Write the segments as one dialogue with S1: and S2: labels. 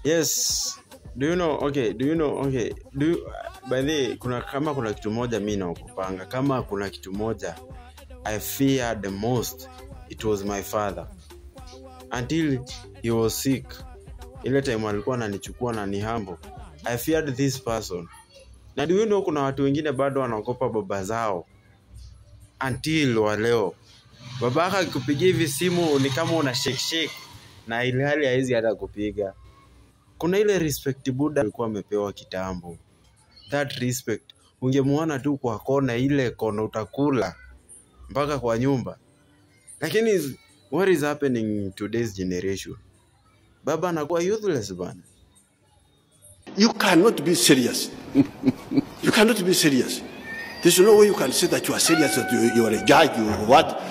S1: Yes. Do you know? Okay. By the way, kuna kitu moja mimi naokupanga. Kama kuna kitu moja I feared the most, it was my father. Until he was sick. Ile time alikuwa ananichukua na nihambo. I feared this person. Na do you know kuna watu wengine bado wanaogopa baba zao. Until wa leo. Babaka akikupigia hivi simu ni kama una shake na ile hali haizi hata kupiga. Kuna ile respect Buddha alikuwa amepewa kitambo. That respect ungemuona tu kwa kona, ile kona utakula mpaka kwa nyumba. Lakini what is happening in today's generation? Baba anakuwa useless bana.
S2: You cannot be serious. You cannot be serious. There's no way you can say that you are serious, that you are a judge, or what.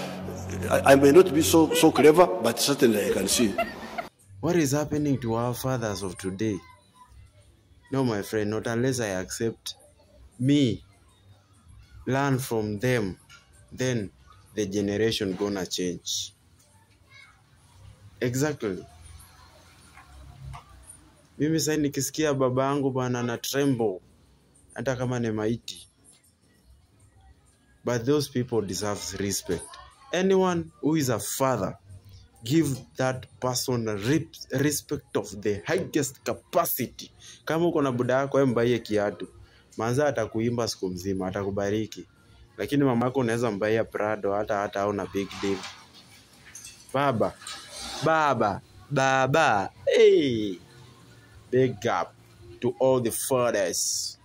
S2: I may not be so clever, but certainly I can see.
S1: What is happening to our fathers of today? No, my friend, not unless I accept me, learn from them, then the generation gonna change. Exactly. Mimi sasa nikisikia baba yangu bana na tremble hata kama ni maiti. But those people deserve respect. Anyone who is a father, give that person respect of the highest capacity. Kama uko na buda yako mbaye kiatu, manza atakuimba siku mzima, atakubariki. Lakini mama yako unaweza mbaye Prado hata hauna big deal. Baba, hey, big up to all the fathers.